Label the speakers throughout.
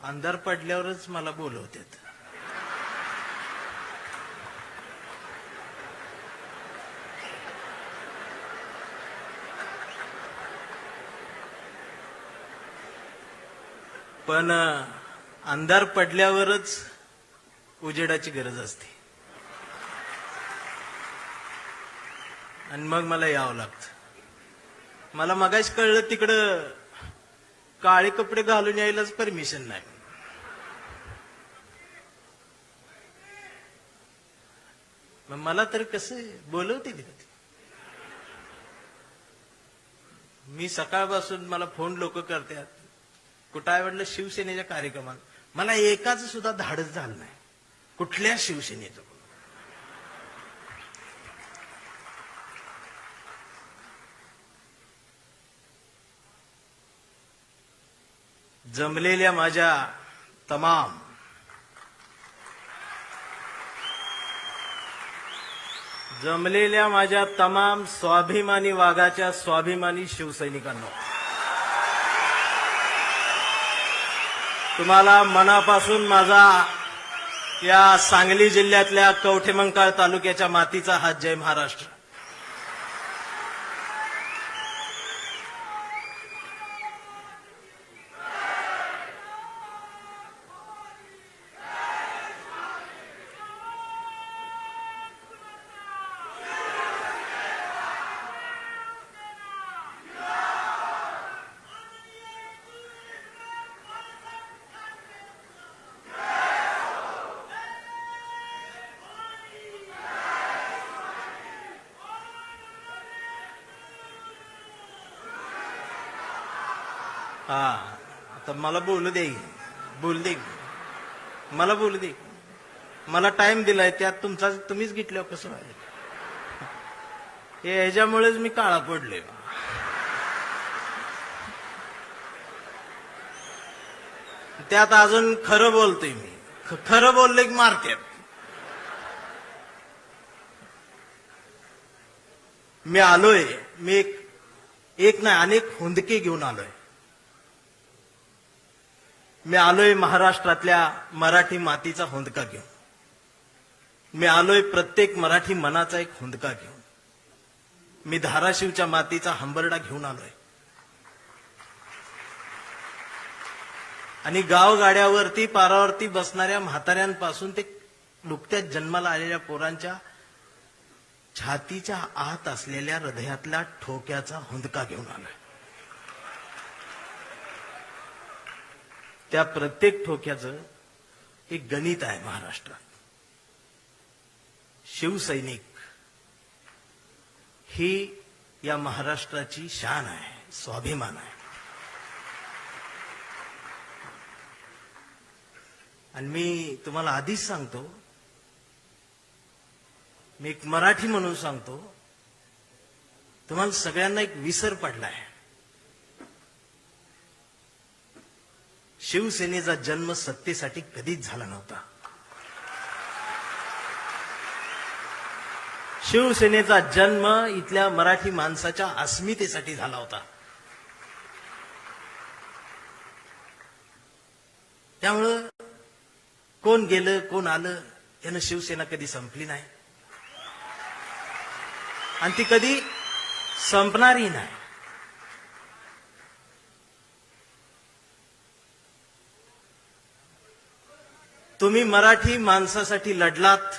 Speaker 1: अंधार पडल्यावरच मला बोलवतात. पण अंधार पडल्यावरच उजेडाची गरज असते आणि मग मला यावं लागतं. मला मगाच कळलं तिकडं काळे कपडे घालून यायलाच परमिशन नाही. मग मला तर कसं बोलवते तिथे. मी सकाळपासून मला फोन लोक करतात, कुठं आहे म्हटलं शिवसेनेच्या कार्यक्रमात. मला एकाच सुद्धा धाडस झालं नाही कुठल्या शिवसेनेचं. जमलेल्या माझ्या तमाम स्वाभिमानी वाघाच्या स्वाभिमानी शिवसैनिकांनो, तुम्हाला मनापासून माझा या सांगली जिल्ह्यातल्या कवठेमंकाळ तालुक्याच्या मातीचा हात. जय महाराष्ट्र. हा, आता मला बोलू दे, मला बोलू दे. मला टाइम दिलाय, त्यात तुम्हीच घेतल्यावर कसं व्हायचं. हे ह्याच्यामुळेच मी काळा पडले. त्यात अजून खरं बोलतोय मी. खरं बोलले की मारतात. मी आलोय, मी एक नाही अनेक हुंदके घेऊन आलोय. मी आलोय महाराष्ट्रातल्या मराठी मातीचा हुंदका घेऊन. मी आलोय प्रत्येक मराठी मनाचा एक हुंदका घेऊन. मी धाराशिवच्या मातीचा हंबरडा घेऊन आलोय. आणि गावगाड्यावरती पारावरती बसणाऱ्या म्हाताऱ्यांपासून ते नुकत्याच जन्माला आलेल्या पोरांच्या छातीच्या आत असलेल्या हृदयातल्या ठोक्याचा हुंदका घेऊन आलोय. त्या प्रत्येक ठोक्याचं एक गणित आहे महाराष्ट्रात. शिवसैनिक ही या महाराष्ट्राची शान आहे, स्वाभिमान आहे. आणि मी तुम्हाला आधीच सांगतो, मी एक मराठी म्हणून सांगतो, तुम्हाला सगळ्यांना एक विसर पडलाय. शिवसेनेचा जन्म सत्तेसाठी कधीच झाला नव्हता. शिवसेनेचा जन्म इथल्या मराठी माणसाच्या अस्मितेसाठी झाला होता. त्यामुळं कोण गेलं कोण आलं यानं शिवसेना कधी संपली नाही आणि ती कधी संपणारही नाही. तुम्ही मराठी माणसासाठी लढलात.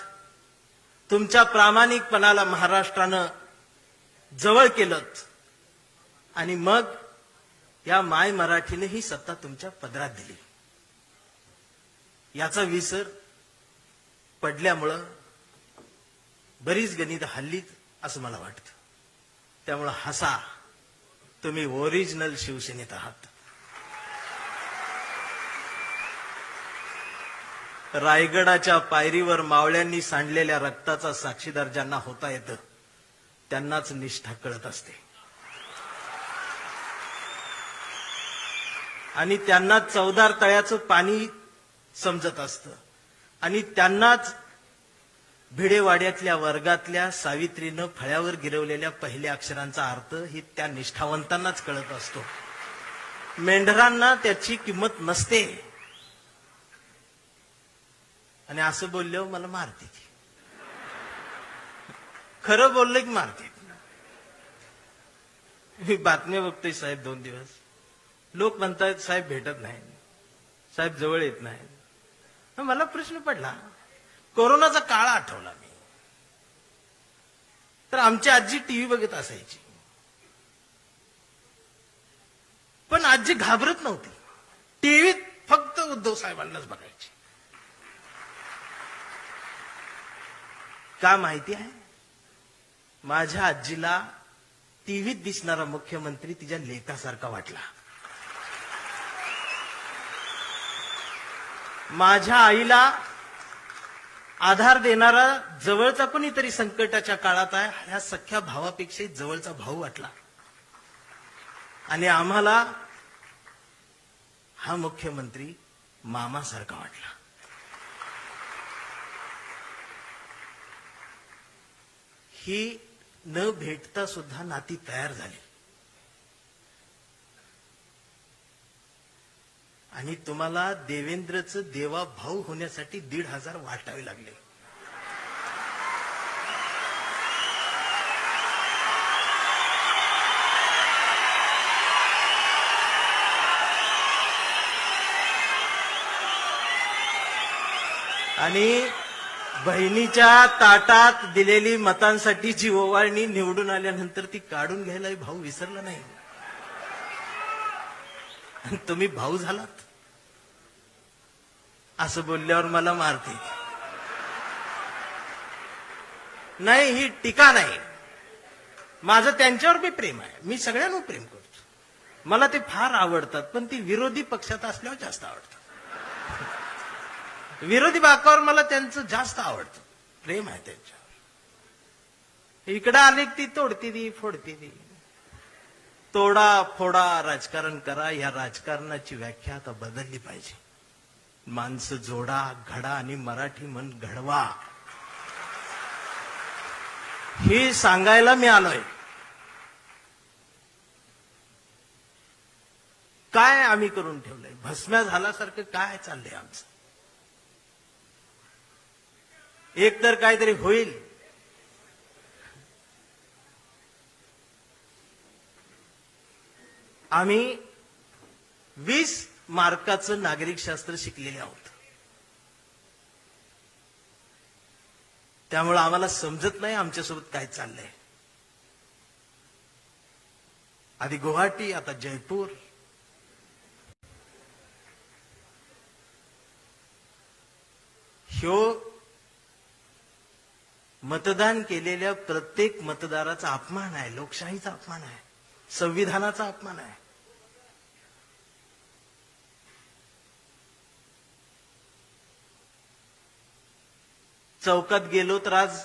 Speaker 1: तुमच्या प्रामाणिकपणाला महाराष्ट्रानं जवळ केलं आणि मग या माय मराठीने ही सत्ता तुमच्या पदरात दिली. याचा विसर पडल्यामुळं बरीच गणित हल्लीत असं मला वाटतं. त्यामुळं हसा, तुम्ही ओरिजिनल शिवसेनेत आहात. रायगडाच्या पायरीवर मावळ्यांनी सांडलेल्या रक्ताचा साक्षीदार ज्यांना होता येतं त्यांनाच निष्ठा कळत असते आणि त्यांना चवदार तळ्याचं पाणी समजत असतं आणि त्यांनाच भिडेवाड्यातल्या वर्गातल्या सावित्रीनं फळ्यावर गिरवलेल्या पहिल्या अक्षरांचा अर्थ ही त्या निष्ठावंतांनाच कळत असतो. मेंढरांना त्याची किंमत नसते. आणि असं बोलल्यावर मला मारते ती. खरं बोललं की मारते. मी बातम्या बघतोय साहेब 2 दिवस. लोक म्हणतायत साहेब भेटत नाही, साहेब जवळ येत नाही. मला प्रश्न पडला, कोरोनाचा काळ आठवला मी. तर आमची आजी टीव्ही बघत असायची, पण आजी घाबरत नव्हती. टीव्हीत फक्त उद्धव साहेबांनाच बघायची. का माहिती आहे? माझ्या आजीला टीव्हीत दिसणारा मुख्यमंत्री तिच्या लेकासारखा वाटला. माझ्या आईला आधार देणारा जवळचा कोणीतरी संकटाच्या काळात आहे ह्या सख्या भावापेक्षा जवळचा भाऊ वाटला. आणि आम्हाला हा मुख्यमंत्री मामासारखा वाटला. ही न भेटता सुद्धा नाती तयार झाली. आणि तुम्हाला देवेंद्रचं देवा भाऊ होण्यासाठी 1,500 वाटावे लागले. आणि बहिणीच्या ताटात दिलेली मतांसाठी जी ओवाळणी निवडून आल्यानंतर ती काढून घ्यायला भाऊ विसरला नाही. आणि तुम्ही भाऊ झालात असं बोलल्यावर मला मारते. नाही, ही टीका नाही. माझं त्यांच्यावर बी प्रेम आहे. मी सगळ्यांवर प्रेम करतो. मला ते फार आवडतात, पण ती विरोधी पक्षात असल्यावर जास्त आवडतात. विरोधी बाकावर मला त्यांचं जास्त आवडतं, प्रेम आहे त्यांच्यावर. इकडं आले ती तोडती ती फोडती ती. तोडा फोडा राजकारण करा. या राजकारणाची व्याख्या आता बदलली पाहिजे. माणसं जोडा, घडा आणि मराठी मन घडवा, हे सांगायला मी आलोय. काय आम्ही करून ठेवलंय? भस्म्या झाल्यासारखं काय चाललंय आमचं? एक तर काहीतरी होईल. आम्ही 20 मार्काचं नागरिकशास्त्र शिकलेले आहोत. त्यामुळे आम्हाला समजत नाही आमच्यासोबत काय चाललंय. आधी गुवाहाटी, आता जयपूर. ह्यो मतदान केलेल्या प्रत्येक मतदाराचा अपमान आहे. लोकशाहीचा अपमान आहे. संविधानाचा अपमान आहे. चौकात गेलो तर आज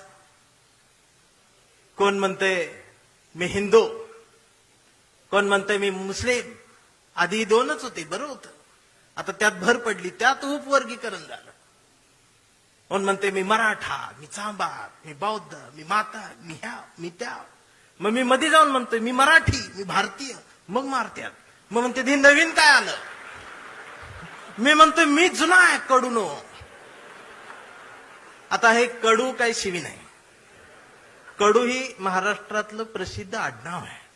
Speaker 1: कोण म्हणते मी हिंदू, कोण म्हणते मी मुस्लिम. आधी 2च होते, बरं होतं. आता त्यात भर पडली, त्यात उपवर्गीकरण झालं. कोण म्हणते मी मराठा, मी चांभार, मी बौद्ध, मी माता, मी ह्या, मी त्या. मग मी मध्ये जाऊन म्हणतोय मी मराठी, मी भारतीय. मग मारत्यात. मग म्हणते हे नवीन काय आलं? मी म्हणतोय मी जुना आहे, कडूनो. आता हे कडू काही शिवी नाही. कडू ही महाराष्ट्रातलं प्रसिद्ध आडनाव आहे.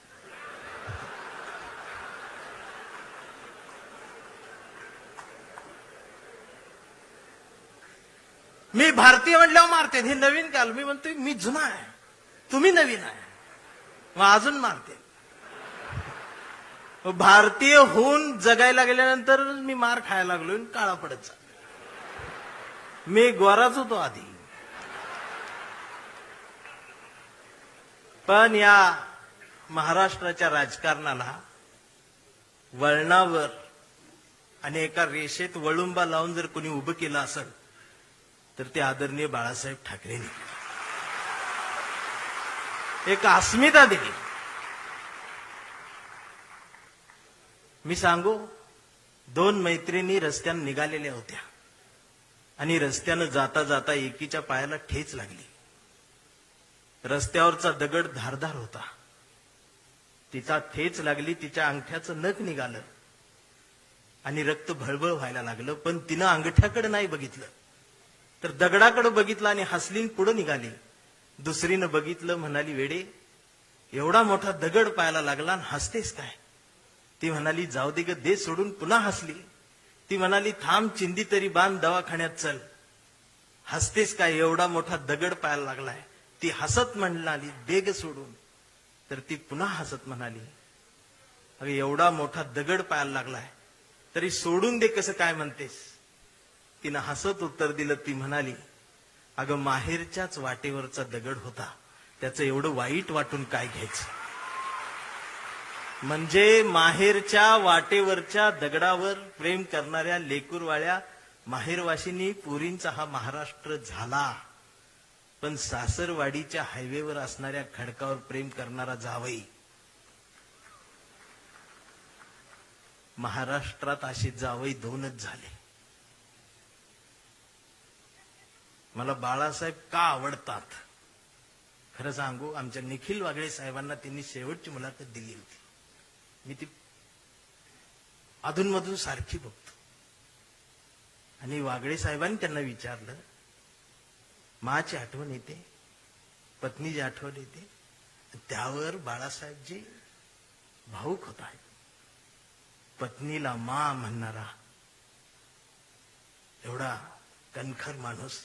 Speaker 1: मी भारतीय म्हटल्यावर मारते. हे नवीन काय आलं? मी म्हणतोय मी जुना आहे, तुम्ही नवीन आहे. मग अजून मारते. भारतीय होऊन जगायला गेल्यानंतर मी मार खायला लागलो, काळा पडत चालला. मी गोराच होतो आधी. पण या महाराष्ट्राच्या राजकारणाला वळणावर आणि एका रेषेत वळुंबा लावून जर कोणी उभं केलं असेल तर ते आदरणीय बाळासाहेब ठाकरेंनी एक अस्मिता दिली. मी सांगू, 2 मैत्रिणी रस्त्यानं निघालेल्या होत्या आणि रस्त्यानं जाता जाता एकीच्या पायाला ठेच लागली. रस्त्यावरचा दगड धारदार होता. तिचा ठेच लागली, तिच्या अंगठ्याचं नख निघालं आणि रक्त भळभळ व्हायला लागलं. पण तिनं अंगठ्याकडे नाही बघितलं, तर दगडाकडे बघितलं आणि हसलीन पुढे निघाली. दुसरीनं बघितलं, म्हणाली, वेडे, एवढा मोठा दगड पायाला लागला आणि हसतेस काय? ती म्हणाली, जाऊ दे ग, दे सोडून. पुन्हा हसली. ती म्हणाली, थांब, चिंदी तरी बांध, दवाखान्यात चल. हसतेस काय, एवढा मोठा दगड पायाला लागलाय. ती हसत म्हणाली, दे ग सोडून. तर ती पुन्हा हसत म्हणाली, अगं एवढा मोठा दगड पायाला लागलाय तरी सोडून दे कसं काय म्हणतेस? तिनं हसत उत्तर दिलं. ती म्हणाली, अगं माहेरच्याच वाटेवरचा दगड होता, त्याचं एवढं वाईट वाटून काय घ्यायचं? म्हणजे माहेरच्या वाटेवरच्या दगडावर प्रेम करणाऱ्या लेकूरवाळ्या माहेरवाशिनी पुरींचा हा महाराष्ट्र झाला. पण सासरवाडीच्या हायवेवर असणाऱ्या खडकावर प्रेम करणारा जावई, महाराष्ट्रात असे जावई दोनच झाले. मला बाळासाहेब का आवडतात खरं सांगू, आमच्या निखिल वागळे साहेबांना त्यांनी शेवटची मुलाखत दिली होती. मी ती अधूनमधून सारखी बघतो. आणि वागळे साहेबांनी त्यांना विचारलं, माची आठवण येते, पत्नीची आठवण येते? त्यावर बाळासाहेबजी भाऊक होता. पत्नीला मा म्हणणारा एवढा कणखर माणूस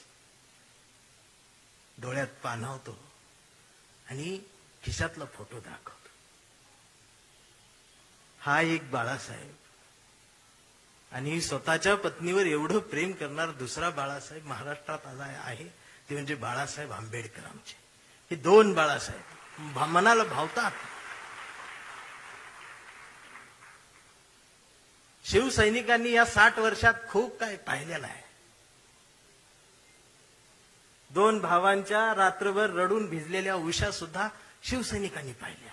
Speaker 1: डोळ्यात पाणावतो आणि खिशातला फोटो दाखवतो. हा एक बाळासाहेब. आणि स्वतःच्या पत्नीवर एवढं प्रेम करणारा दुसरा बाळासाहेब महाराष्ट्रात आला आहे, ते म्हणजे बाळासाहेब आंबेडकर. आमचे हे दोन बाळासाहेब मनाला भावतात. शिवसैनिकांनी या 60 वर्षात खूप काय पाहिलेलं आहे. दोन भावांच्या रात्रभर रडून भिजलेल्या उषा सुद्धा शिवसैनिकांनी पाहिल्या.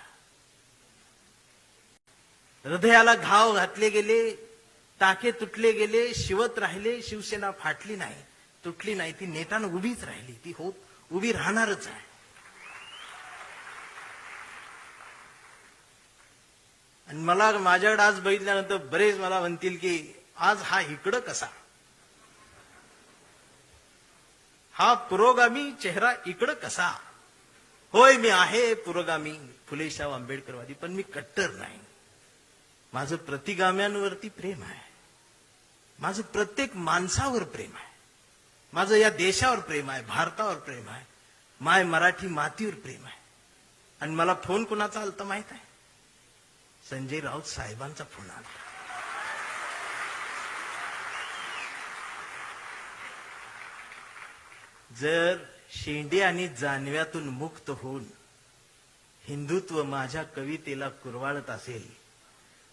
Speaker 1: हृदयाला घाव घातले गेले, टाके तुटले गेले, शिवत राहिले. शिवसेना फाटली नाही, तुटली नाही, ती नेटानं उभीच राहिली. ती उभी राहणारच आहे. आणि मला माझ्याकडे आज बघितल्यानंतर बरेच मला म्हणतील की आज हा इकडं कसा, हा पुरोगामी चेहरा इकडं कसा? होय, मी आहे पुरोगामी, फुलेशाह आंबेडकरवादी, पण मी कट्टर नाही. माझं प्रतिगाम्यांवरती प्रेम आहे. माझं प्रत्येक माणसावर प्रेम आहे. माझं या देशावर प्रेम आहे, भारतावर प्रेम आहे, माय मराठी मातीवर प्रेम आहे. आणि मला फोन कुणाचा आलता माहित आहे? संजय राऊत साहेबांचा फोन आला. जर शेंडे आणि जानव्यातून मुक्त होऊन हिंदुत्व माझ्या कवितेला कुरवाळत असेल,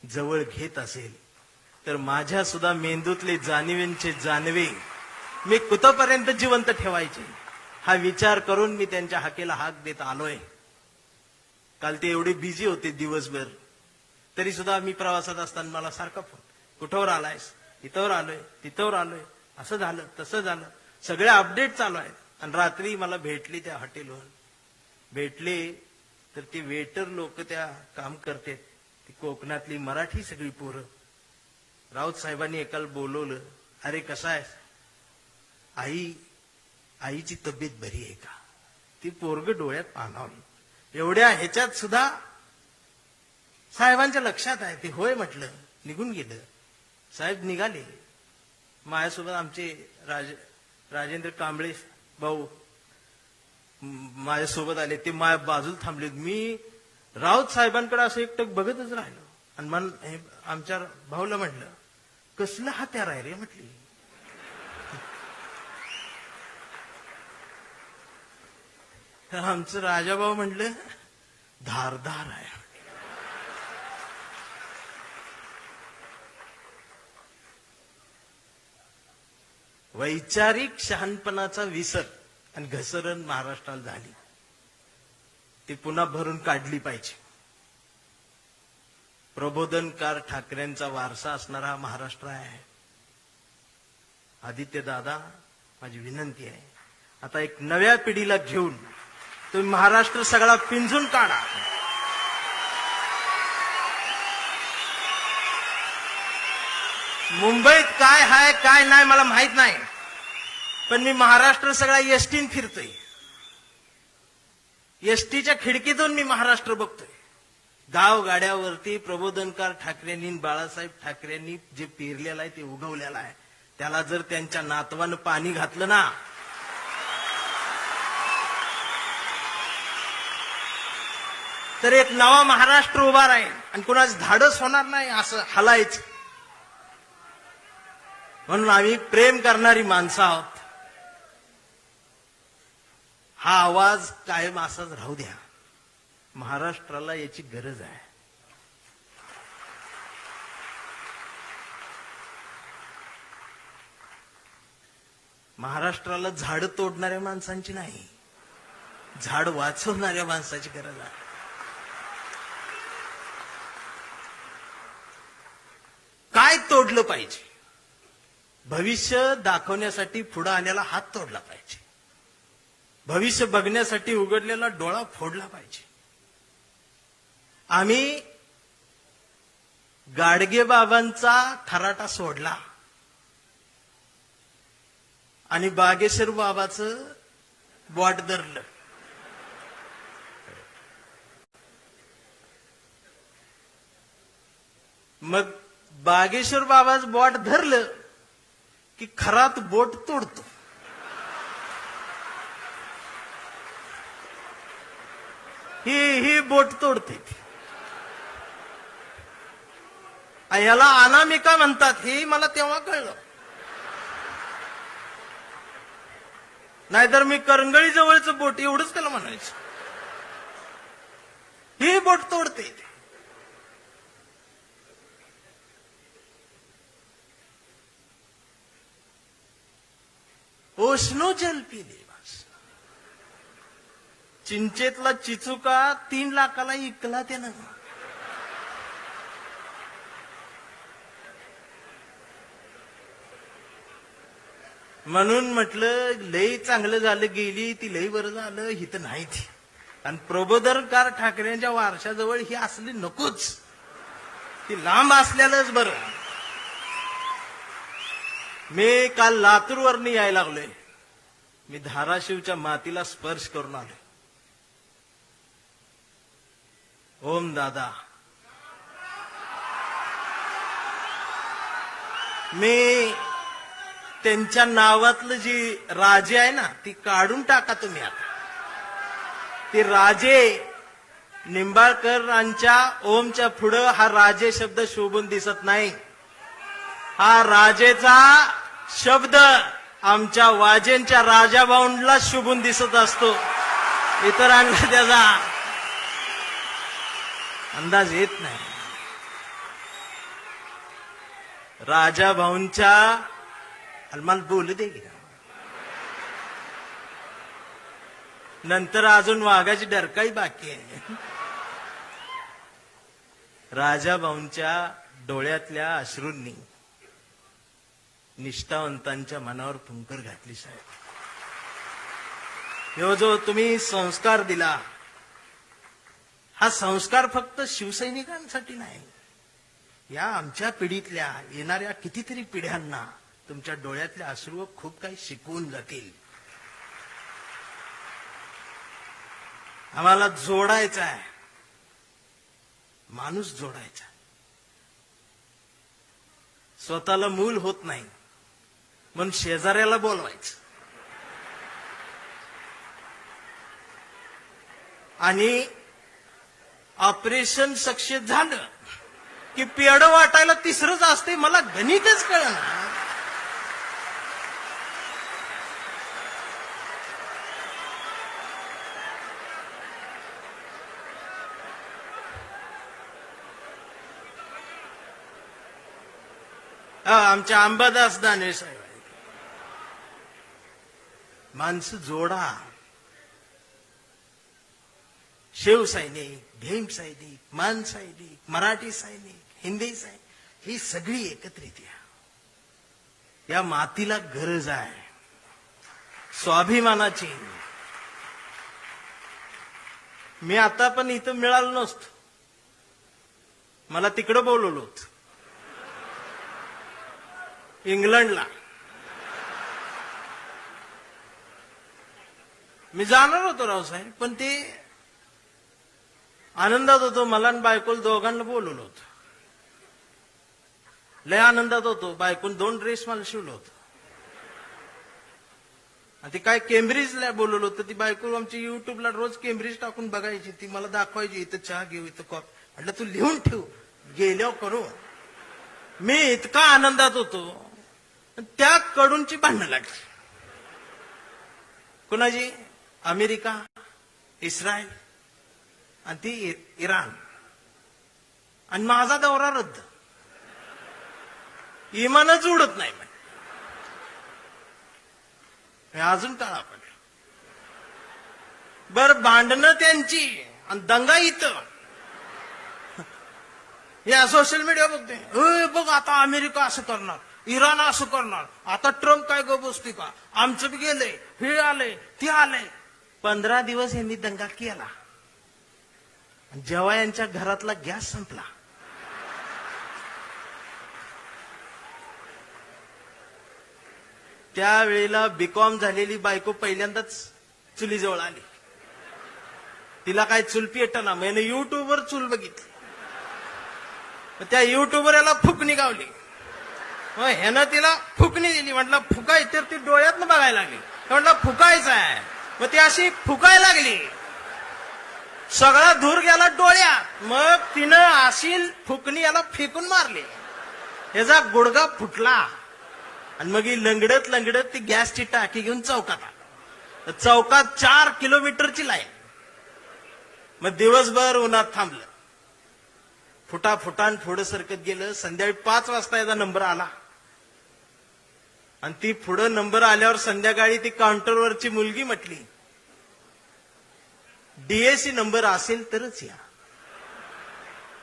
Speaker 1: जवळ घेत असेल, तर माझ्या सुद्धा मेंदूतले जाणीवेंचे जानवे मी कुठपर्यंत जिवंत ठेवायचे हा विचार करून मी त्यांच्या हाकेला हाक देत आलोय. काल ते एवढे बिझी होते दिवसभर, तरी सुद्धा मी प्रवासात असताना मला सारखा फोन, कुठवर आलायस? इथवर आलोय, तिथवर आलोय, असं झालं तसं झालं, सगळे अपडेट चालू आहेत. आणि रात्री मला भेटली त्या हॉटेलवर. भेटले तर ते वेटर लोक त्या काम करतात, ती कोकणातली मराठी सगळी पोरं. राऊत साहेबांनी एकाला बोलवलं, अरे कसा आहेस? आईची तब्येत बरी आहे का? ती पोरग डोळ्यात पाणावलं. एवढ्या ह्याच्यात सुद्धा साहेबांच्या लक्षात आहे. ते होय म्हटलं, निघून गेलं. साहेब निघाले. माझ्यासोबत आमचे राजेंद्र कांबळे भाऊ माझ्यासोबत आले. ते माझ्या बाजूला थांबले. मी राऊत साहेबांकडे असं एकटक बघतच राहिलो. आणि आमच्या भाऊला म्हटलं, कसलं हत्यार आहे रे म्हटली. तर आमचं राजाभाऊ म्हटलं, धारदार आहे. वैचारिक शहाणपणाचा विसर आणि घसरण महाराष्ट्राला झाली, ती पुन्हा भरून काढली पाहिजे. प्रबोधनकार ठाकरेंचा वारसा असणारा हा महाराष्ट्र आहे. आदित्य दादा, माझी विनंती आहे, आता एक नव्या पिढीला घेऊन तुम्ही महाराष्ट्र सगळा पिंजून काढा. मुंबईत काय आहे काय नाही मला माहित नाही, पण मी महाराष्ट्र सगळा एसटीन फिरतोय. एसटीच्या खिडकीतून मी महाराष्ट्र बघतोय. गावगाड्यावरती प्रबोधनकार ठाकरेंनी, बाळासाहेब ठाकरेंनी जे पेरलेलं आहे ते उगवलेलं आहे. त्याला जर त्यांच्या नातवानं पाणी घातलं ना, तर एक नवा महाराष्ट्र उभा राहील आणि कुणाच धाडस होणार नाही असं हलायचं. म्हणून आम्ही प्रेम करणारी माणसं आहोत. हा आवाज कायम असाच राहू द्या. महाराष्ट्राला याची गरज आहे. महाराष्ट्राला झाड तोडणाऱ्या माणसांची नाही, झाड वाचवणाऱ्या माणसाची गरज आहे. काय तोडलं पाहिजे? भविष्य दाखवण्यासाठी पुढे आलेला हात तोडला पाहिजे. भविष्य बघण्यासाठी उघडलेला डोळा फोडला पाहिजे. आम्ही गाडगे बाबांचा खराटा सोडला आणि बागेश्वर बाबाचं बोट धरलं. मग बागेश्वर बाबाचं बोट धरलं की खरात बोट तोडतो. ही बोट तोडते. याला अनामिका म्हणतात हे मला तेव्हा कळलं. नाहीतर मी करंगळी जवळचं बोट एवढंच त्याला म्हणायचं. ही बोट तोडते. ओशनो जल पिले बस. चिंचेतला चिचुका 3 लाखाला इकला त्यानं. म्हणून म्हटलं लई चांगलं झालं, गेली ती लई बरं झालं, हिथं नाही ती. आणि प्रबोधनकार ठाकरेंच्या वारशाजवळ ही असली नकोच, ती लांब असलेलंच बरं. मी काल लातूरवरनं यायला लागलोय. मी धाराशिवच्या मातीला स्पर्श करून आलोय. ओम दादा, मी त्यांच्या नावातलं जी राजे आहे ना ती काढून टाका तुम्ही. आता ती राजे निंबाळकरांच्या ओमच्या पुढं हा राजे शब्द शोभून दिसत नाही. हा राजेचा शब्द आमच्या वाजेंच्या राजाभाऊंला शोभून दिसत असतो. इतरांना त्याचा अंदाज येत नाही. राजाभाऊंच्या मला बोलू दे की नंतर अजून वाघाची डरकाळी बाकी आहे. राजाभाऊंच्या डोळ्यातल्या अश्रूंनी निष्ठावंतांच्या मनावर फुंकर घातली. साहेब, ह्यो जो तुम्ही संस्कार दिला, हा संस्कार फक्त शिवसैनिकांसाठी नाही, या आमच्या पिढीतल्या येणाऱ्या कितीतरी पिढ्यांना तुमच्या डोळ्यातले अश्रू खूप काही शिकवून जातील. आम्हाला जोडायचा आहे, माणूस जोडायचा. स्वतःला मूल होत नाही म्हणून शेजाऱ्याला बोलवायचं आणि ऑपरेशन सक्सेस झालं की पेढं वाटायला तिसरंच असते. मला गणितच कळना. आमच्या अंबादास दानवे साहेब आहेत. माणसं जोडा. शिवसैनिक, भीम सैनिक, मान सैनिक, मराठी सैनिक, हिंदी सैनिक, ही सगळी एकत्रित या. या मातीला गरज आहे स्वाभिमानाची. मी आता पण इथं मिळालो नसतो, मला तिकडं बोलवलं होतं इंग्लंडला. मी जाणार होतो रावसाहेब, पण ते आनंदात होतो. मला आणि बायकोला दोघांना बोलवलं होतं. लय आनंदात होतो. बायकोन 2 ड्रेस मला शिवलं होतं. आणि ते काय केम्ब्रिजला बोलवलं होतं. ती बायको आमची युट्यूबला रोज केम्ब्रिज टाकून बघायची. ती मला दाखवायची, इथं चहा घेऊ, इथं कॉफी. म्हटलं तू लिहून ठेव, गेल्यावर करू. मी इतका आनंदात होतो, त्या कडूनची भांडणं लागली. कुणाची? अमेरिका, इस्रायल आणि ती इराण. आणि माझा दौरा रद्द. इमानच उडत नाही. अजून काळा पडला. बर, भांडणं त्यांची आणि दंगा इथं. या सोशल मीडिया बघते, बघ आता अमेरिका असं करणार, इराण असं करणार, आता ट्रम्प काय गो बसते का, आमचं बी गेलंय, हे आलंय, ते आलंय. 15 दिवस यांनी दंगा केला. जेव्हा यांच्या घरातला गॅस संपला, त्यावेळेला बीकॉम झालेली बायको पहिल्यांदाच चुलीजवळ आली. तिला काय चूल पेटना. मैंने युट्यूबवर चूल बघितली. त्या युट्यूबवर याला फुकणी गावली. मग ह्यानं तिला फुकणी दिली. म्हटलं फुकाय, तर ती डोळ्यातनं बघायला लागली. म्हटलं फुकायचं आहे. मग ती अशी फुकायला लागली. सगळा धूर गेला डोळ्यात. मग तिनं अशी फुकणी याला फेकून मारली. ह्याचा गुडगा फुटला. आणि मग ही लंगडत लंगडत ती गॅसची टाकी घेऊन चौकात आली. चौकात 4 किलोमीटरची लाईन. मग दिवसभर उन्हात थांबलं. फुटाफुटान पुढं सरकत गेलं. संध्याकाळी 5 वाजता याचा नंबर आला. आणि ती पुढं नंबर आल्यावर संध्याकाळी ती काउंटरवरची मुलगी म्हटली, डीएसी नंबर असेल तरच या.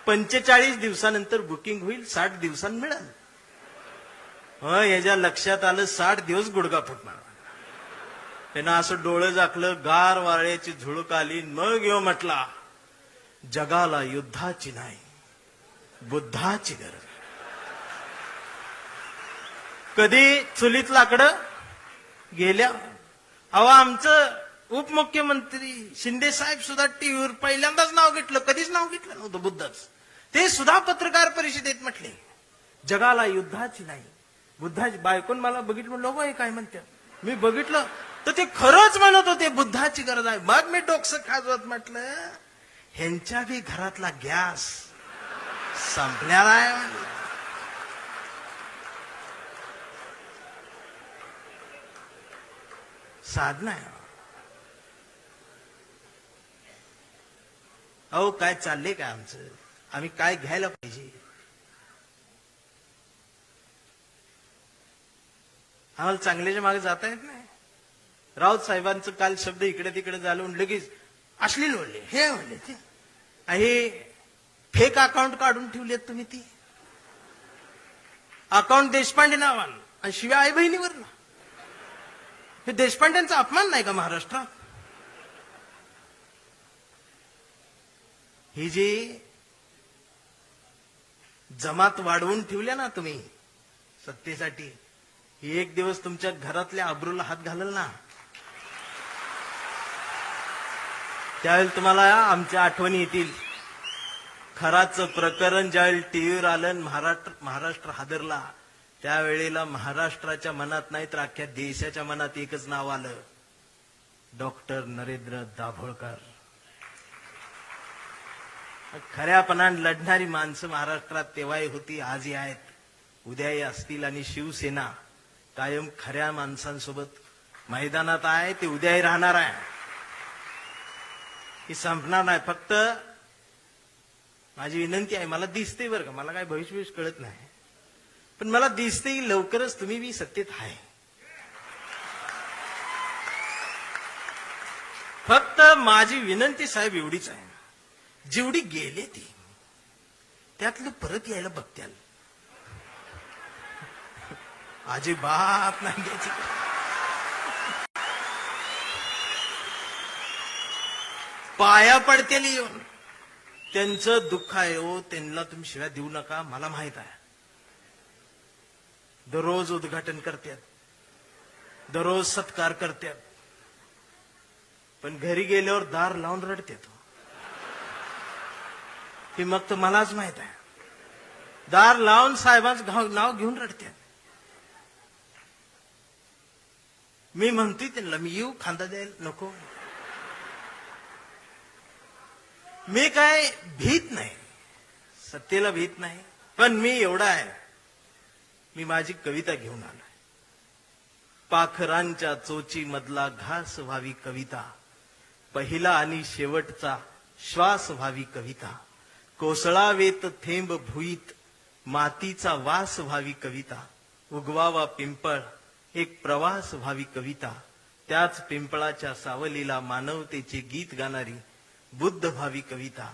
Speaker 1: 45 दिवसानंतर बुकिंग होईल, 60 दिवसांनी मिळेल. याच्या लक्षात आलं 60 दिवस गुडगा फुटणार. त्यानं असं डोळं झाकलं, गार वाऱ्याची झुळूक आली. मग येऊ म्हटला, जगाला युद्धाची नाही, बुद्धाची गरज. कधी चुलीत लाकडं गेल्या. अहो, आमचं उपमुख्यमंत्री शिंदे साहेब सुद्धा टीव्हीवर पहिल्यांदाच नाव घेतलं. कधीच नाव घेतलं नव्हतं बुद्धाच. ते सुद्धा पत्रकार परिषदेत म्हटले, जगाला युद्धाची नाही, बुद्धाची. बायकोन मला बघितलं, लोक हे काय म्हणतात. मी बघितलं तर ते खरंच म्हणत होते, बुद्धाची गरज आहे. मग मी डोकसं खाजवत म्हटलं, ह्यांच्या बी घरातला गॅस संपलेला आहे. साधना आहे. अहो, काय चाललंय काय आमचं? आम्ही काय घ्यायला पाहिजे? आम्हाला चांगल्याच्या मागे जाता येत नाही. राऊत साहेबांचं काल शब्द इकडे तिकडे झालं, लगेच अश्लील बोलले, हे बोलले, ते हे फेक अकाउंट काढून ठेवलेत तुम्ही. ती अकाउंट देशपांडे नावान आणि शिवाय आई बहिणीवर ना. हे देशपांड्यांचा अपमान नाही का महाराष्ट्रात? ही जी जमात वाढवून ठेवल्या ना तुम्ही सत्तेसाठी, ही एक दिवस तुमच्या घरातल्या अब्रूला हात घालल ना, त्यावेळेला तुम्हाला आमच्या आठवणी येतील. खराचं प्रकरण ज्यावेळी टीव्हीवर आलं, महाराष्ट्र हादरला, त्यावेळेला महाराष्ट्राच्या मनात नाही तर अख्ख्या देशाच्या मनात एकच नाव आलं, डॉक्टर नरेंद्र दाभोळकर. खऱ्यापणाने लढणारी माणसं महाराष्ट्रात तेव्हाही होती, आजही आहेत, उद्याही असतील. आणि शिवसेना कायम खऱ्या माणसांसोबत मैदानात आहे, ते उद्याही राहणार आहे. ही संपणार नाही. फक्त माझी विनंती आहे, मला दिसते बरं का, मला काय भविष्य कळत नाही, पण मला दिसते की लवकरच तुम्ही बी सत्तेत आहे. फक्त माझी विनंती साहेब एवढीच आहे, जेवढी गेले ती त्यातलं परत यायला बघत्याल. अजिबात नाही द्यायची. पाया पडतेल येऊन. त्यांचं दुःख आहे हो, त्यांना तुम्ही शिव्या देऊ नका, मला माहित आहे. दररोज उद्घाटन करतात, दररोज सत्कार करतात. पण घरी गेल्यावर दार लावून रडते तो. की मग तर मलाच माहित आहे. दार लावून साहेबांचं नाव घेऊन रडते. मी म्हणतोय त्यांना, मी येऊ खांदा द्यायला नको. मी काय भीत नाही, सत्तेला भीत नाही, पण मी एवढा आहे, मी माझी कविता घेऊन आलोय. पाखरांच्या चोची मधला घास व्हावी कविता, पहिला आणि शेवटचा श्वास व्हावी कविता, कोसळावेत थेंब भुईत मातीचा वास व्हावी कविता, उगवावा पिंपळ एक प्रवास व्हावी कविता, त्याच पिंपळाच्या सावलीला मानवतेचे गीत गाणारी बुद्ध व्हावी कविता,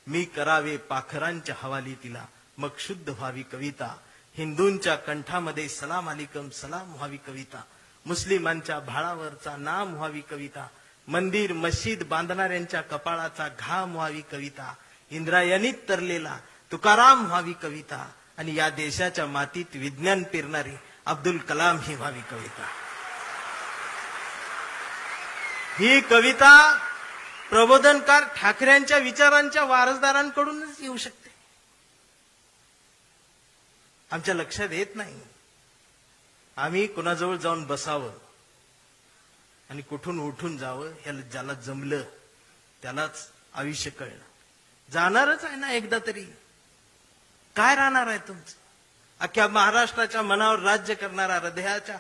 Speaker 1: मी करावे पाखरांच्या हवाली तिला मग शुद्ध व्हावी कविता, हिंदूंच्या कंठामध्ये सलाम अलिकम सलाम व्हावी कविता, मुस्लिमांच्या भाळावरचा नाम व्हावी कविता, मंदिर मस्जिद बांधणाऱ्यांच्या कपाळाचा घाम व्हावी कविता, इंद्रायणीत तरलेला तुकाराम व्हावी कविता, आणि या देशाच्या मातीत विज्ञान पेरणारी अब्दुल कलाम ही व्हावी कविता. ही कविता प्रबोधनकार ठाकरेंच्या विचारांच्या वारसदारांकडूनच येऊ शकते. आमच्या लक्षात येत नाही. आम्ही कुणाजवळ जाऊन बसावं आणि कुठून उठून जावं, ह्याला ज्याला जमलं त्यालाच आयुष्य कळलं. जाणारच आहे ना एकदा तरी. काय राहणार आहे तुमचं? अख्ख्या महाराष्ट्राच्या मनावर राज्य करणारा, हृदयाच्या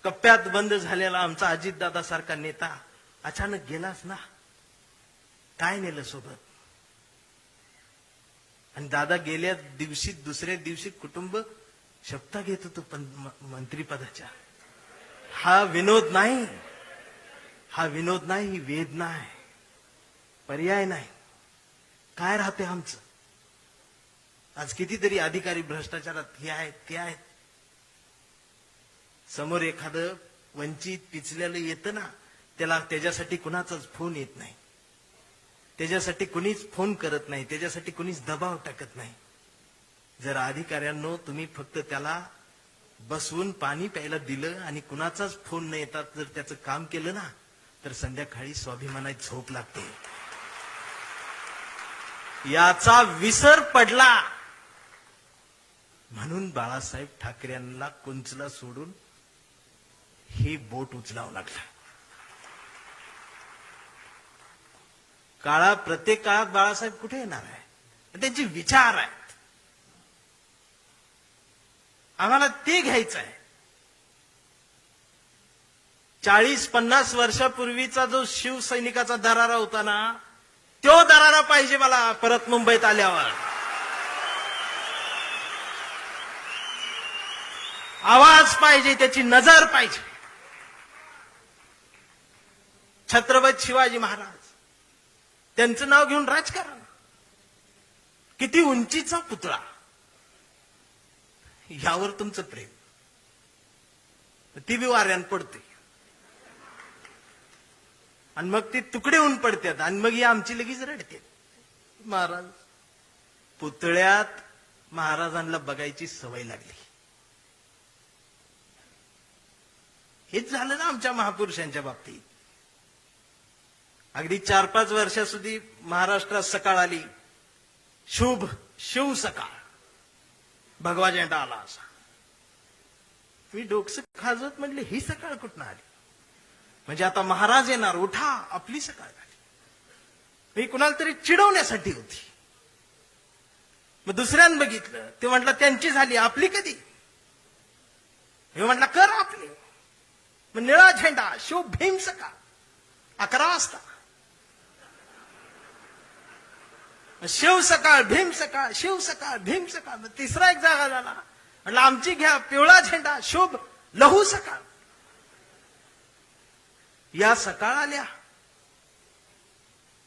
Speaker 1: कप्प्यात बंद झालेला आमचा अजितदादा सारखा नेता अचानक गेलाच ना. काय नेलं सोबत? आणि दादा गेल्या दिवशी दुसऱ्या दिवशी कुटुंब शपथा घेत होतो पण मंत्रीपदाच्या. हा विनोद नाही, हा विनोद नाही, ही वेदना आहे, पर्याय नाही. काय राहते आमचं? आज कितीतरी अधिकारी भ्रष्टाचारात हे आहेत ते आहेत. समोर एखादं वंचित पिचलेलं येतं ना, त्याच्यासाठी कुणाचाच फोन येत नाही, त्याच्यासाठी कुणीच फोन करत नाही, त्याच्यासाठी कुणीच दबाव टाकत नाही. जर अधिकाऱ्यांनो तुम्ही फक्त त्याला बसवून पाणी प्यायला दिलं आणि कुणाचाच फोन न येतात जर त्याचं काम केलं ना, तर संध्याकाळी स्वाभिमानात झोप लागते. याचा विसर पडला म्हणून बाळासाहेब ठाकरे यांना कुंचला सोडून ही बोट उचलावं लागलं. प्रत्येक काळात बाळासाहेब कुठे येणार आहे? त्यांचे विचार आहेत, आम्हाला ते घ्यायचं आहे. 40-50 वर्षापूर्वीचा जो शिवसैनिकाचा दरारा होता ना, तो दरारा पाहिजे मला परत मुंबईत आल्यावर. आवाज पाहिजे, त्याची नजर पाहिजे. छत्रपती शिवाजी महाराज, त्यांचं नाव घेऊन राजकारण. किती उंचीचा पुतळा, यावर तुमचं प्रेम. ती बी वाऱ्यान पडते आणि मग ती तुकडे होऊन पडतात आणि मग ही आमची लगेच रडते. महाराज, पुतळ्यात महाराजांना बघायची सवय लागली. हेच झालं ना आमच्या महापुरुषांच्या बाबतीत. अगदी 4-5 वर्षाસુધી महाराष्ट्रात सकाळ आली, शुभ शिव सकाळ, भगवा झेंडा आला असा. मी डोकस खाजत म्हटले, ही सकाळ कुठं आली? म्हणजे आता महाराज येणार, उठा, आपली सकाळ झाली. मी कुणाला तरी चिडवण्यासाठी होती. मग दुसऱ्यानं बघितलं, ते म्हटलं त्यांची झाली, आपली कधी? मी म्हटलं कर आपली. मग निळा झेंडा, शिव भीम सकाळ, 11 वाजता. शिव सकाळ, भीम सकाळ, शिव सकाळ, भीम सकाळ. तिसरा एक जागा झाला, म्हटलं आमची घ्या, पिवळा झेंडा, शुभ लहू सकाळ. या सकाळ आल्या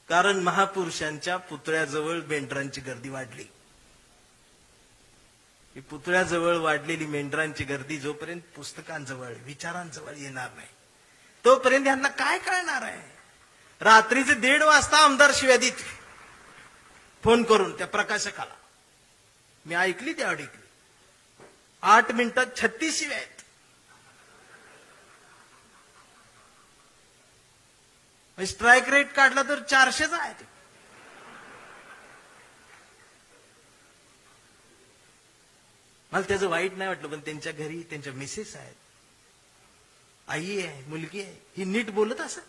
Speaker 1: कारण महापुरुषांच्या पुतळ्याजवळ मेंढरांची गर्दी वाढली. ही पुतळ्याजवळ वाढलेली मेंढरांची गर्दी जोपर्यंत पुस्तकांजवळ, विचारांजवळ येणार नाही, तोपर्यंत यांना काय कळणार आहे? रात्रीचे 1:30 वाजता आमदार शिव्या देत फोन करून त्या प्रकाशकाला. मी ऐकली, त्या ऐकली. 8 मिनिटात 36 शिव्या आहेत. स्ट्राईक रेट काढला तर 400चा आहे ते. मला त्याचं वाईट नाही वाटलं, पण त्यांच्या घरी त्यांच्या मिसेस आहेत, आई आहे, मुलगी आहे, ही नीट बोलत असत.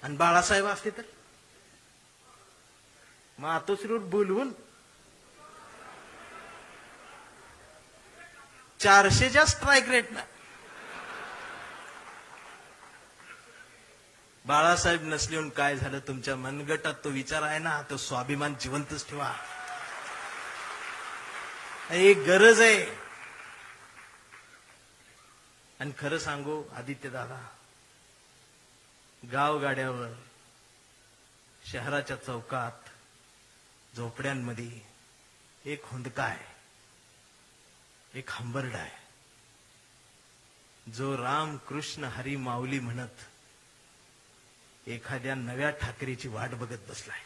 Speaker 1: आणि बाळासाहेब असते तर मातोश्रीवर बोलवून 400च्या स्ट्राईक रेट ना. बाळासाहेब नसलेून काय झालं, तुमच्या मनगटात तो विचार आहे ना, तो स्वाभिमान जिवंतच ठेवा. एक गरज आहे. आणि खरं सांगू आदित्य दादा, गावगाड्यावर, शहराच्या चौकात, झोपड्यांमध्ये एक हुंदका आहे, एक हंबरडा आहे, जो राम कृष्ण हरी माऊली म्हणत एखाद्या नव्या ठाकरेची वाट बघत बसलाय.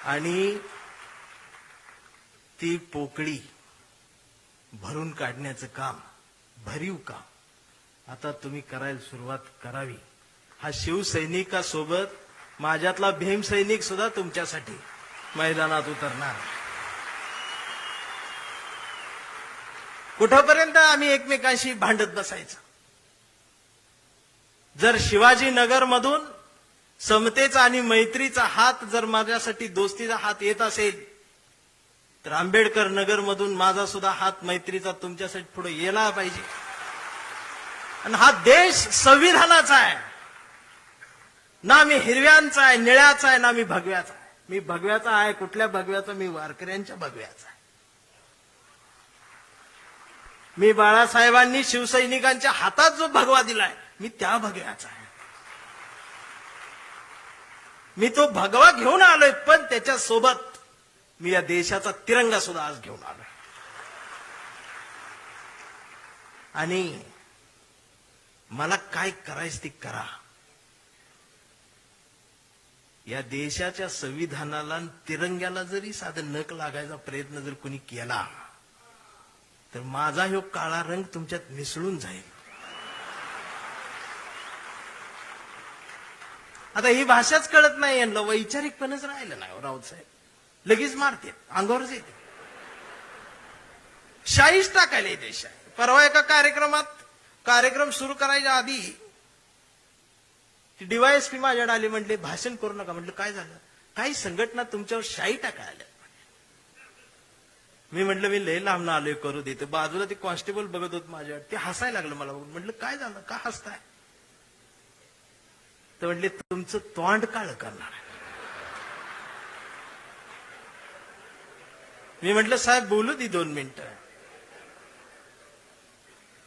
Speaker 1: आणि ती पोकळी भरून काढण्याचं काम, भरीव काम आता तुम्ही करायला सुरुवात करावी. हा शिवसैनिकासोबत माझ्यातला भीमसैनिक सुद्धा तुमच्यासाठी मैदानात उतरणार. कुठपर्यंत आम्ही एकमेकांशी भांडत बसायचं? जर शिवाजीनगर मधून समतेचा आणि मैत्रीचा हात, जर माझ्यासाठी दोस्तीचा हात येत असेल, तर आंबेडकर नगर मधून माझा सुद्धा हात मैत्रीचा तुमच्यासाठी पुढे येला पाहिजे. आणि हा देश संविधानाचा आहे ना, मी हिरव्यांचा आहे, निळ्याचा आहे, ना मी भगव्याचा आहे. मी भगव्याचा आहे. कुठल्या भगव्याचा? मी वारकऱ्यांच्या भगव्याचा आहे. मी बाळासाहेबांनी शिवसैनिकांच्या हातात जो भगवा दिलाय, मी त्या भगव्याचा आहे. मी तो भगवा घेऊन आलोय, पण त्याच्या सोबत मी या देशाचा तिरंगा सुद्धा आज घेऊन आलोय. आणि मला काय करायचं ते करा. या देशाच्या संविधानाला, तिरंग्याला जरी साधं नख लागायचा प्रयत्न जर कोणी केला, तर माझा ह्यो काळा रंग तुमच्यात मिसळून जाईल. आता ही भाषाच कळत नाही यांना, वैचारिकपणच राहिलं नाही. राऊत साहेब लगेच मारते, अंगावरच येते, शाईच टाकायला देश आहे. परवा एका कार्यक्रम सुरू करायच्या आधी डीवायएसपी माझ्याकडे आले, म्हटले भाषण करू नका. म्हटलं काय झालं? काही संघटना तुमच्यावर शाई टाकायला. मी म्हटलं मी लय लांब आलोय, करू देतो. बाजूला ते कॉन्स्टेबल बघत होत माझ्यावर, ते हसायला लागलं मला बघून. म्हटलं काय झालं, का हसताय? तर म्हटले तुमचं तोंड काळ करणार. मी म्हटलं साहेब बोलू दे 2 मिनिटं.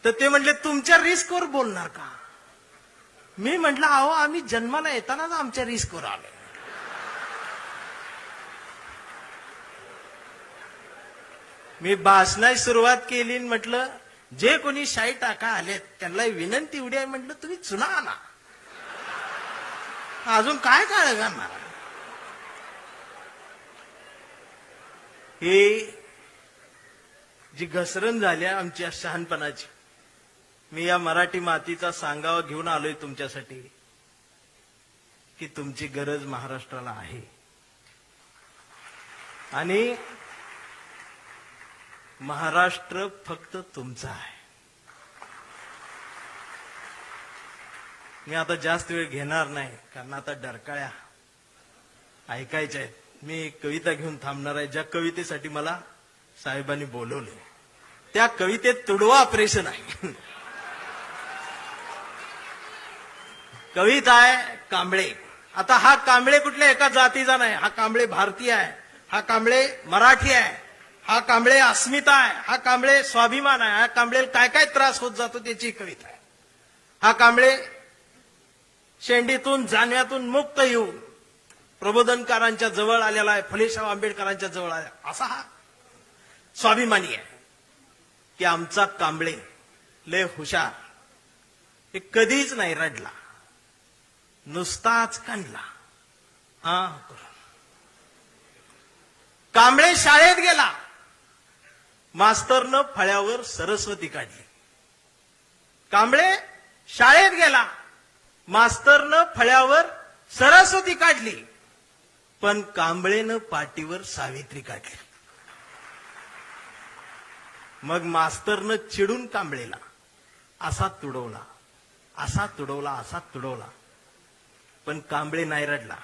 Speaker 1: तर ते म्हटले तुमच्या रिस्कवर बोलणार का? मी म्हटलं अहो आम्ही जन्माला येतानाच आमच्या रिस्कवर आलोय. मी भाषणाची सुरुवात केली, म्हटलं जे कोणी शाई टाका आले त्यांना विनंती एवढी आहे, म्हटलं तुम्ही चुना आणा, अजून काय काळ करणार. हे जी घसरण झाली आमच्या शहाणपणाची, मी या मराठी मातीचा सांगावा घेऊन आलोय तुमच्यासाठी की तुमची गरज महाराष्ट्राला आहे. आणि महाराष्ट्र फक्त तुमचा आहे. मी आता जास्त वेळ घेणार नाही, कारण आता डरकाळ्या ऐकायच्या आहेत. मी एक कविता घेऊन थांबणार आहे, ज्या कवितेसाठी मला साहेबांनी बोलवले. त्या कवितेत तुडवा ऑपरेशन आहे. कविता आहे कांबळे. आता हा कांबळे कुठल्या एका जातीचा नाही, हा कांबळे भारतीय आहे, हा कांबळे मराठी आहे, हा कांबळे अस्मिता आहे, हा कांबळे स्वाभिमान आहे, हा कांबळे काय काय त्रास होत जातो त्याची कविता आहे. हा कांबळे शेंडीतून जानव्यातून मुक्त येऊन प्रबोधनकारांच्या जवळ आलेला आहे, फुलेशाह आंबेडकरांच्या जवळ आला, असा हा स्वाभिमानी आहे. की आमचा कांबळे लय हुशार, हे कधीच नाही रडला, नुसताच कांडला. कांबळे शाळेत गेला, मास्तरनं फळ्यावर सरस्वती काढली. कांबळे शाळेत गेला, मास्तरनं फळ्यावर सरस्वती काढली, पण कांबळेनं पाटीवर सावित्री काढली. मग मास्तरनं चिडून कांबळेला असा तुडवला, असा तुडवला, असा तुडवला, पण कांबळे नाही रडला,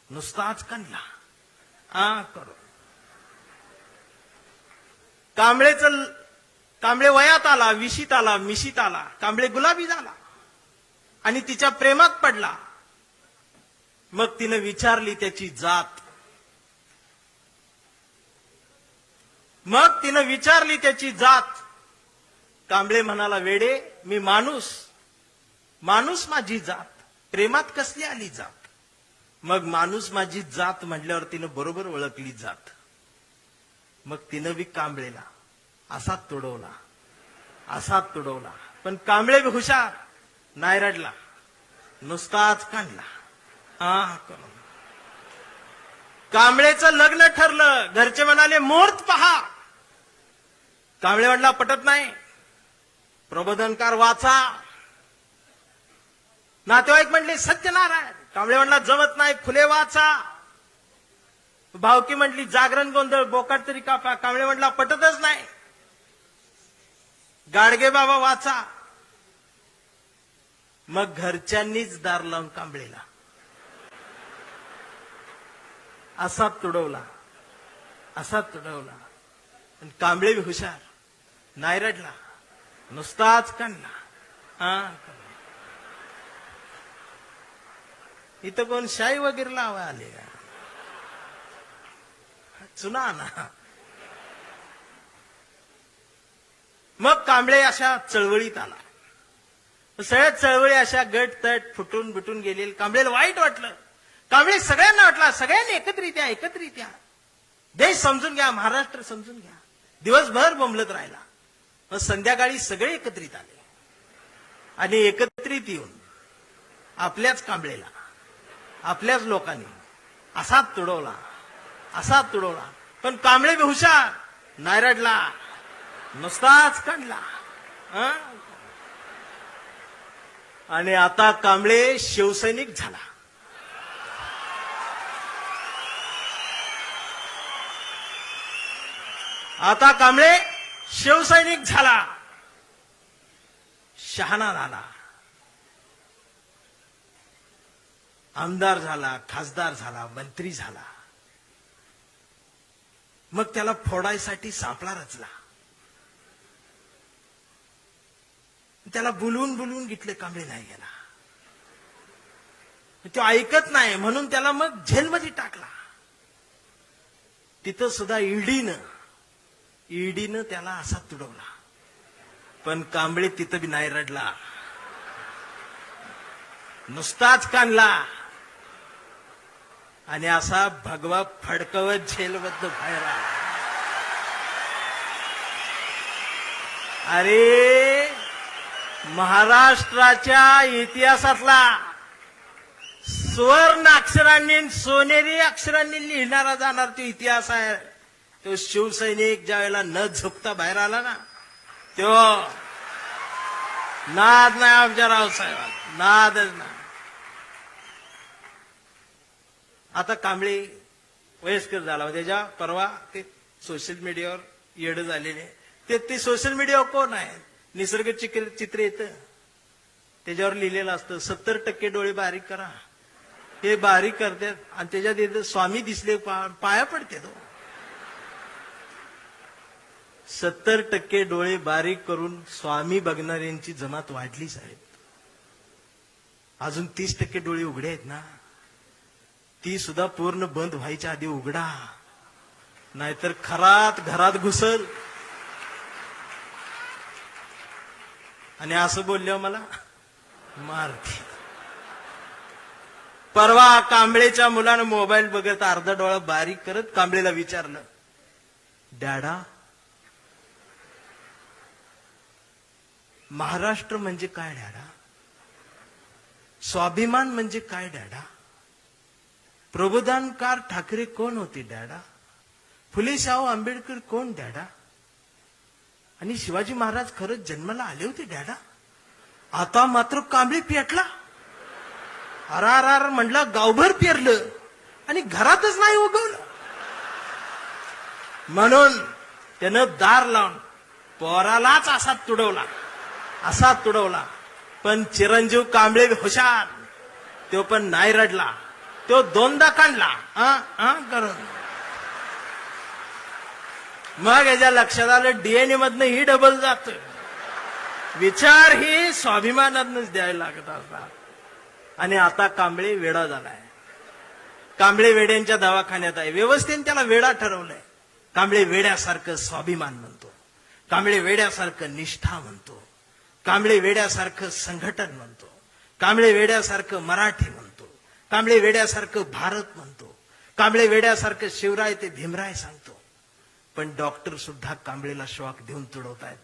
Speaker 1: नुसताच काढला. करू कांबळे वयात आला, विशीत आला, मिशीत आला. कांबळे गुलाबी झाला आणि तिच्या प्रेमात पडला. मग तिनं विचारली त्याची जात. कांबळे म्हणाला, वेडे, मी माणूस माझी जात, प्रेमात कसली आली जात? मग माणूस माझी जात म्हटल्यावर तिनं बरोबर ओळखली जात. मग तिनं बी कांबळेला असा तुडवला, असा तुडवला, पण कांबळे बी हुशार, नाही रडला, नुसताच काढला. कांबळेचं लग्न ठरलं. घरचे म्हणाले, मुहूर्त पहा. कांबळे म्हटला, पटत नाही, प्रबोधनकार वाचा. नातेवाईक म्हटले, सत्यनारायण. कांबळे म्हटला, जमत नाही, फुले वाचा. भावकी म्हटली, जागरण गोंधळ, बोकाट तरी कापा. कांबळे म्हटला, पटतच नाही, गाडगे बाबा वाचा. मग घरच्यांनीच दार लावून कांबळेला असा तुडवला, असा तुडवला. आणि कांबळे बी हुशार, नाही रडला, नुसताच काढला. इथं कोण शाई वगैरे लावा आले का? चुना ना. मग कांबळे अशा चळवळीत आला. सगळ्या चळवळी अशा गट तट फुटून बिटून गेलेली. कांबळेला वाईट वाटलं. कांबळे सगळ्यांना वाटला, सगळ्यांनी एकत्रित या. देश समजून घ्या, महाराष्ट्र समजून घ्या. दिवसभर बोंबलत राहिला. मग संध्याकाळी सगळे एकत्रित आले आणि एकत्रित येऊन आपल्याच कांबळेला, आपल्याच लोकांनी असा तुडवला, असा तुडवला. पण कांबळे बी हुशार, नाही रडला, नुसताच काढला. आणि आता कांबळे शिवसैनिक झाला. आता कांबळे शिवसैनिक झाला, शहाणा झाला, आमदार झाला, खासदार झाला, मंत्री झाला. मग त्याला फोडायसाठी सापळा रचला. त्याला बोलवून घेतले, कांबळे नाही गेला. तो ऐकत नाही म्हणून त्याला मग जेलमध्ये टाकला. तिथं सुद्धा ईडीनं त्याला असा तुडवला. पण कांबळे तिथं बी नाही रडला, नुसताच काढला आणि असा भगवा फडकवत जेलबद्ध बाहेर आला. अरे, महाराष्ट्राच्या इतिहासातला सुवर्ण अक्षरांनी, सोनेरी अक्षरांनी लिहिणारा जाणार तो इतिहास आहे. तो शिवसैनिक ज्या वेळेला न झुकता बाहेर आला ना, तो नाद नाही आमच्या रावसाहेब, नादच नाही. आता कांबळे वयस्कर झाला. त्याच्या परवा ते सोशल मीडियावर येड झालेले. ते सोशल मीडियावर कोण आहे? निसर्ग चित्र येतं, त्याच्यावर लिहिलेलं असतं 70% डोळे बारीक करा. हे बारीक करतात आणि त्याच्यात येतं स्वामी दिसले, पाया पडते. तो 70% डोळे बारीक करून स्वामी बघणाऱ्यांची जमात वाढली साहेब. अजून 30% डोळे उघडे आहेत ना, ती सुद्धा पूर्ण बंद व्हायच्या आधी उघडा, नाहीतर खरात घरात घुसल. आणि असं बोलल्यावर मला मारते. परवा कांबळेच्या मुलानं मोबाईल बघत अर्धा डोळा बारीक करत कांबळेला विचारलं, डॅडा, महाराष्ट्र म्हणजे काय डॅडा? स्वाभिमान म्हणजे काय डॅडा? प्रबोधनकार ठाकरे कोण होते डॅडा? फुले शाहू आंबेडकर कोण डॅडा? आणि शिवाजी महाराज खरंच जन्माला आले होते डॅडा. आता मात्र कांबळे पेटला. अरार म्हणलं, गावभर पेरलं आणि घरातच नाही उगवलं. म्हणून त्यानं दार लावून पोरालाच असा तुडवला. पण चिरंजीव कांबळे हुशार, तो पण नाही रडला. तो दोनदा काढला करून. मग याच्या लक्षात आलं डीएनए मधनं ही डबल जात. विचार ही स्वाभिमानातनच द्यायला लागत असतात. आणि आता कांबळे वेडा झालाय. कांबळे वेड्यांच्या दवाखान्यात आहे. व्यवस्थेने त्याला वेडा ठरवलंय. कांबळे वेड्यासारखं स्वाभिमान म्हणतो, कांबळे वेड्यासारखं निष्ठा म्हणतो, कांबळे वेड्यासारखं संघटन म्हणतो, कांबळे वेड्यासारखं मराठी म्हणतो, कांबळे वेड्यासारखं भारत म्हणतो, कांबळे वेड्यासारखं शिवराय ते भीमराय सांगतो. पण डॉक्टर सुद्धा कांबळेला शॉक देऊन तुडवतायत.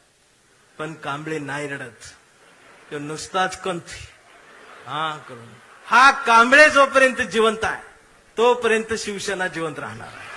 Speaker 1: पण कांबळे नाही रडत. तो नुसताच कंथी करून. हा कांबळे जोपर्यंत जिवंत आहे तोपर्यंत शिवसेना जिवंत राहणार आहे.